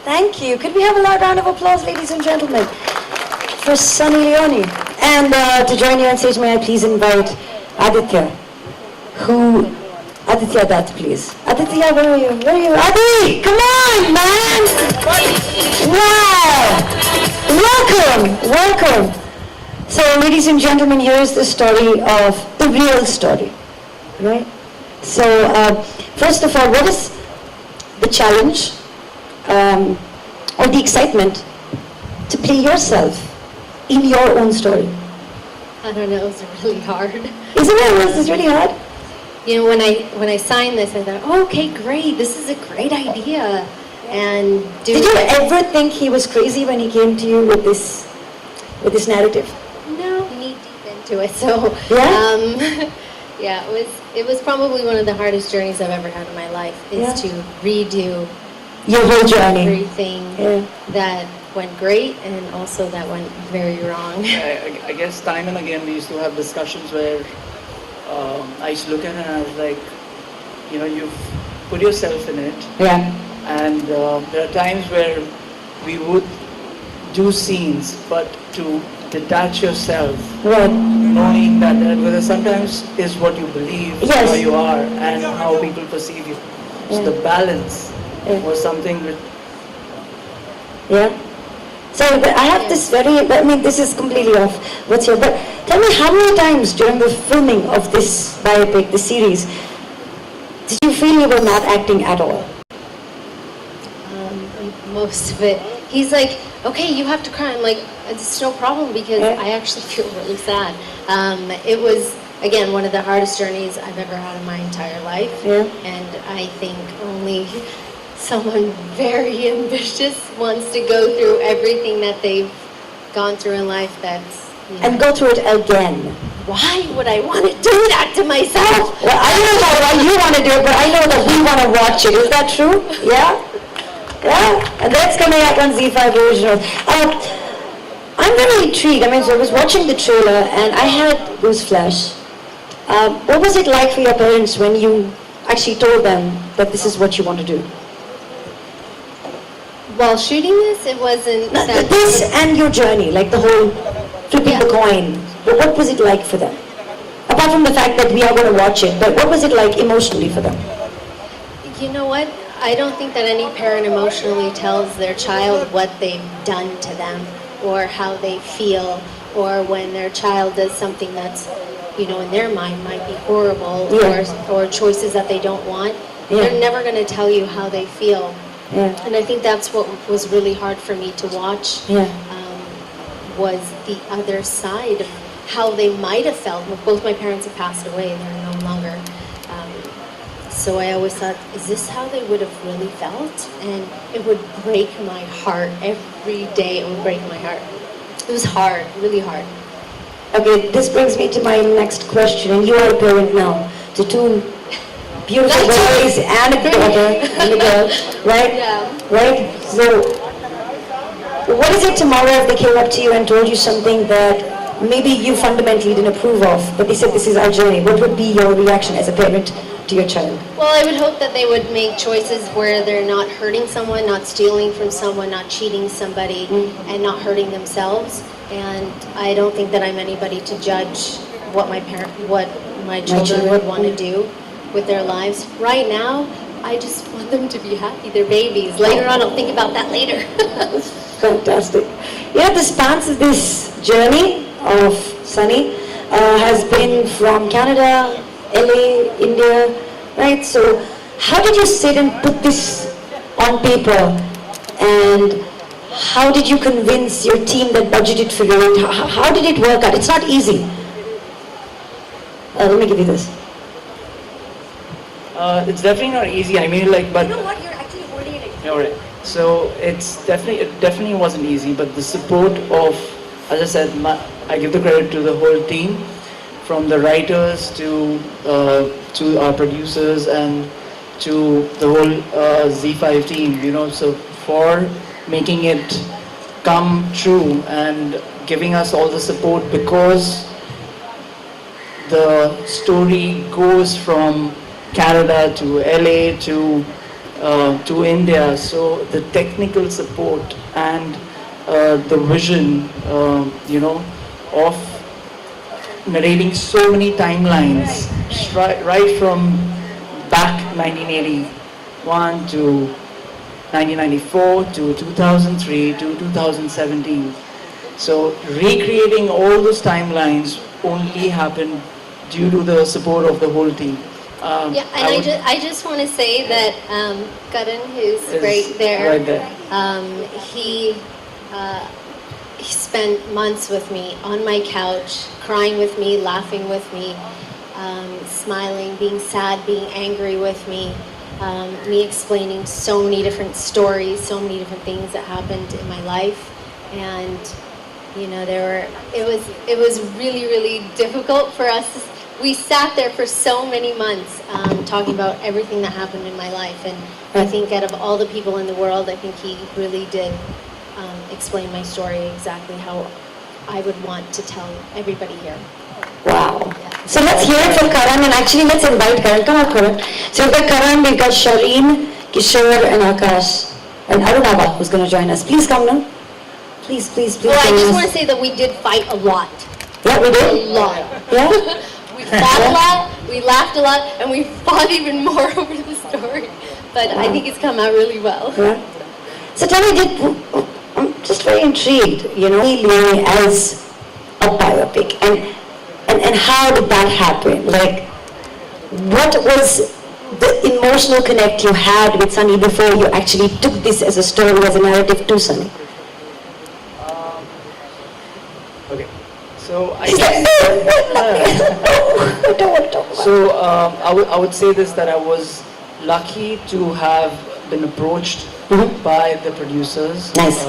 Thank you. Could we have a loud round of applause, ladies and gentlemen, for Sunny Leone? And to join you on stage, may I please invite Aditya, Aditya Dutt, please. Aditya, where are you? Where are you? Adi, come on, man! Wow! Welcome! So, ladies and gentlemen, here is the story of the real story, right? So, first of all, what is the challenge or the excitement to play yourself in your own story? I don't know, it's really hard. Isn't it? Was this really hard? You know, when I signed this, I thought, oh, okay, great, this is a great idea. And did you ever think he was crazy when he came to you with this narrative? No, knee deep into it. So yeah, yeah, it was probably one of the hardest journeys I've ever had in my life. Is to redo your whole journey, everything that went great and also that went very wrong. I guess time and again we used to have discussions where I used to look at it and I was like, you know, you've put yourself in it. Yeah. And there are times where we would do scenes, but to detach yourself, knowing that because sometimes is what you believe, how you are, and how people perceive you. So the balance was something that... So I have this this is completely off what's here, but tell me, how many times during the filming of this biopic, the series, did you feel you were not acting at all? Most of it. He's like, okay, you have to cry. I'm like, it's no problem because I actually feel really sad. It was, again, one of the hardest journeys I've ever had in my entire life. And I think only someone very ambitious wants to go through everything that they've gone through in life. That's, you know, and go through it again. Why would I want to do that to myself? Well, I don't know why you want to do it, but I know that we want to watch it. Is that true? Yeah? Yeah, and that's coming out on ZEE5 Originals. I'm very intrigued. So I was watching the trailer and I had gooseflash. What was it like for your parents when you actually told them that this is what you want to do? While shooting this, it wasn't... This and your journey, like the whole flipping the coin. But what was it like for them? Apart from the fact that we are going to watch it, but what was it like emotionally for them? You know what? I don't think that any parent emotionally tells their child what they've done to them or how they feel, or when their child does something that's, you know, in their mind might be horrible or choices that they don't want. They're never going to tell you how they feel. And I think that's what was really hard for me to watch, was the other side of how they might have felt. Well, both my parents have passed away, they're no longer. So I always thought, is this how they would have really felt? And it would break my heart every day. It would break my heart. It was hard, really hard. Okay, this brings me to my next question. And you are a parent now to two beautiful boys and a daughter and a girl, right? Yeah. Right? So, what is it tomorrow if they came up to you and told you something that maybe you fundamentally didn't approve of, but they said this is our journey? What would be your reaction as a parent to your child? Well, I would hope that they would make choices where they're not hurting someone, not stealing from someone, not cheating somebody, and not hurting themselves. And I don't think that I'm anybody to judge what my children would want to do with their lives. Right now, I just want them to be happy. They're babies. Later on, I'll think about that later. Fantastic. Yeah, the span of this journey of Sunny has been from Canada, LA, India, right? So how did you sit and put this on paper, and how did you convince your team that budgeted for it? How did it work out? It's not easy. Let me give you this. It's definitely not easy. But you know what? You're actually holding it. All right. So it definitely wasn't easy, but the support of, as I said, I give the credit to the whole team, from the writers to our producers and to the whole ZEE5 team. So for making it come true and giving us all the support, because the story goes from Canada to LA to India. So the technical support and the vision, of narrating so many timelines, right from back 1981 to 1994 to 2003 to 2017. So recreating all those timelines only happened due to the support of the whole team. Yeah, and I just want to say that Karan, who's Is right there, right there. He spent months with me on my couch, crying with me, laughing with me, smiling, being sad, being angry with me, me explaining so many different stories, so many different things that happened in my life, and it was really, really difficult for us. We sat there for so many months talking about everything that happened in my life, and I think out of all the people in the world, I think he really did explain my story exactly how I would want to tell everybody here. Wow. So let's hear it from Karan, and actually let's invite Karan. Come on, Karan. So we've got Karan, we've got Shareen, Kishore, and Akash, and Arunaba, who's going to join us. Please come now. Please. Well, I join just us. want to say that we did fight a lot. Yeah, we A did. lot. Yeah. We fought a lot, we laughed a lot, and we fought even more over the story. But I think it's come out really well. Yeah. So tell me, I'm just very intrigued, Leone as a biopic, and how did that happen? Like, what was the emotional connect you had with Sunny before you actually took this as a story, as a narrative to Sunny? Okay. So I He's like, I don't want to talk about it. So I would say this, that I was lucky to have been approached by the producers, Nice.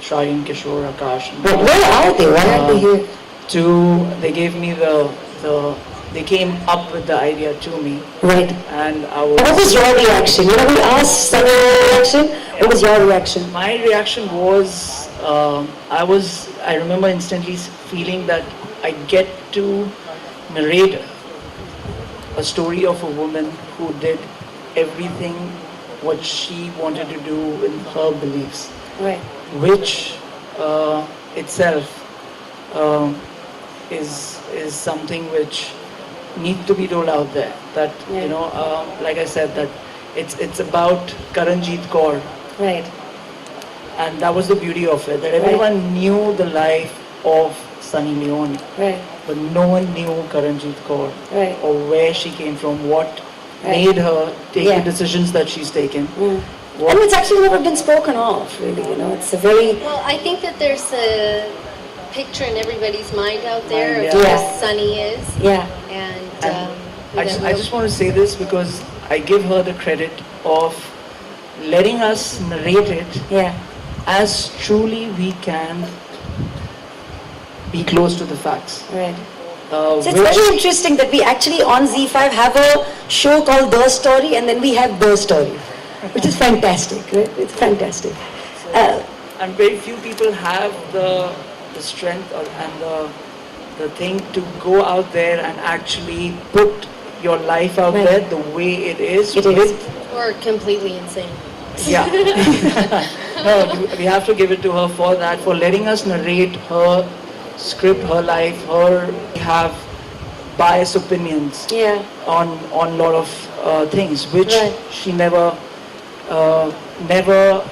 Shareen, Kishore, Akash, and But where are they? Why aren't they here? they gave me they came up with the idea to me, Right. and I What was your reaction? We asked Sunny reaction. What was your reaction? My reaction was, I remember instantly feeling that I get to narrate a story of a woman who did everything what she wanted to do in her beliefs, Right. which itself is something which needs to be told out there. That like I said, that it's about Karanjit Kaur, Right. and that was the beauty of it. That everyone knew the life of Sunny Leone, Right. but no one knew Karanjit Kaur, Right. or where she came from, what Right. made her take Yeah. the decisions that she's taken. And it's actually never been spoken of, really. It's a very Well, I think that there's a picture in everybody's mind out there Mind, of yeah. who Sunny is, yeah. and I just want to say this because I give her the credit of letting us narrate it Yeah. as truly we can be close to the facts. Right. Uh, So it's which- very interesting that we actually on ZEE5 have a show called The Story, and then we have The Story, which is fantastic, right? It's fantastic. and very few people have the strength and the thing to go out there and actually put your life out Right. there the way it is. It is. or completely insane. Yeah. No, we have to give it to her for that, for letting us narrate her script, her life. We have biased opinions Yeah. on a lot of things, which Right. she never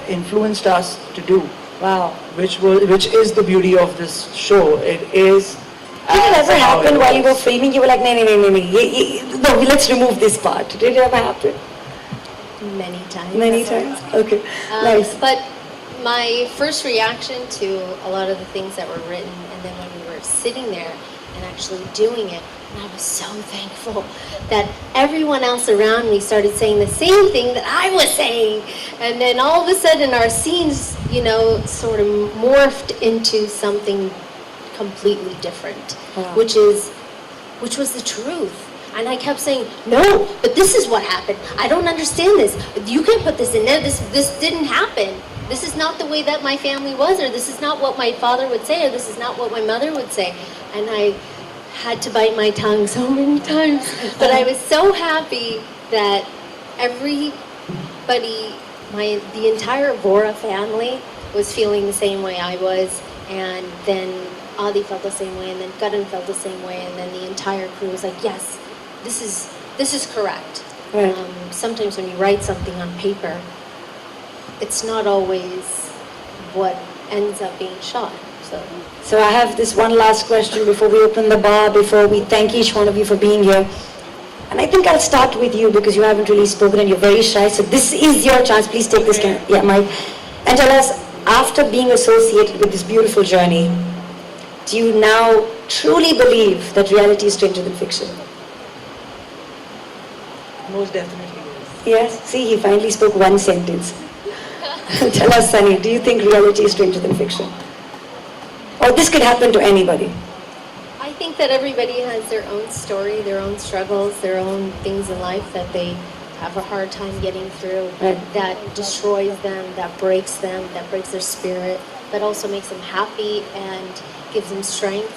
influenced us to do. Wow. Which is the beauty of this show. It is. Did it as ever how happen it while you were was. filming? You were like, no, let's remove this part. Did it ever happen? Many times. Many times? Okay. Nice. But my first reaction to a lot of the things that were written, and then when we were sitting there and actually doing it, and I was so thankful that everyone else around me started saying the same thing that I was saying. And then all of a sudden our scenes, sort of morphed into something completely different, Wow. which was the truth. And I kept saying, no, but this is what happened. I don't understand this. You can't put this in there. This didn't happen. this is not the way that my family was, or this is not what my father would say, or this is not what my mother would say. And I had to bite my tongue so many times. But I was so happy that everybody, the entire Vora family was feeling the same way I was, and then Adi felt the same way, and then Karan felt the same way, and then the entire crew was like, yes, this is correct. Right. Sometimes when you write something on paper, it's not always what ends up being shot. So I have this one last question before we open the bar, before we thank each one of you for being here. And I think I'll start with you because you haven't really spoken and you're very shy. So this is your chance. Please take this mic and tell us, after being associated with this beautiful journey, do you now truly believe that reality is stranger than fiction? Most definitely yes. Yes? See, he finally spoke one sentence. Tell us, Sunny, do you think reality is stranger than fiction? Or this could happen to anybody? I think that everybody has their own story, their own struggles, their own things in life that they have a hard time getting through, Right. that destroys them, that breaks their spirit, that also makes them happy and gives them strength.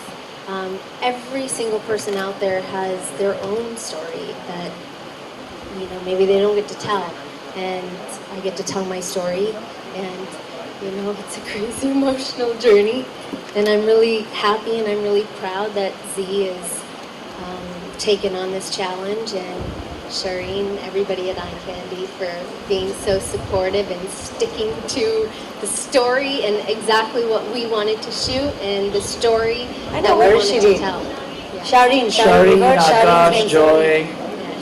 Every single person out there has their own story that, maybe they don't get to tell. And I get to tell my story, and it's a crazy emotional journey, and I'm really happy and I'm really proud that ZEE is taken on this challenge, and Shireen, everybody at Eye Candy for being so supportive and sticking to the story and exactly what we wanted to shoot and the story that we wanted to tell. Yeah. Shireen, Akash, Joy.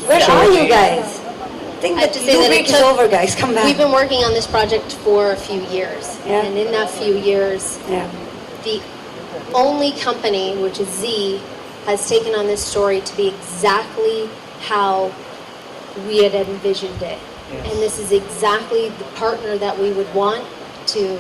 Where are you guys? I think I have that to say that week is over, guys. Come back. We've been working on this project for a few years, Yeah. and in that few years, Yeah. the only company, which is ZEE, has taken on this story to be exactly how we had envisioned it. Yes. And this is exactly the partner that we would want to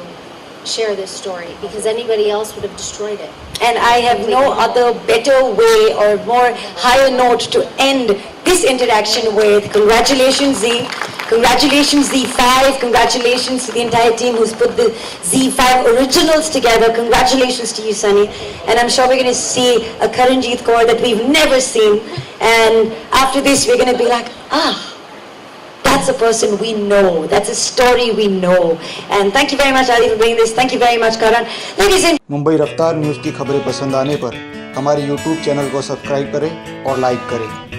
share this story, because anybody else would have destroyed it. And I have no other better way or more higher note to end this interaction with. Congratulations, ZEE. Congratulations, ZEE5. Congratulations to the entire team who's put the ZEE5 originals together. Congratulations to you, Sunny. And I'm sure we're going to see a Karanjeet Kaur that we've never seen. And after this, we're going to be like, that's a person we know. That's a story we know. And thank you very much, Adi, for bringing this. Thank you very much, Karan. Ladies and Mumbai रफ्तार news की खबरें पसंद आने पर हमारे YouTube channel को subscribe करें और लाइक करें।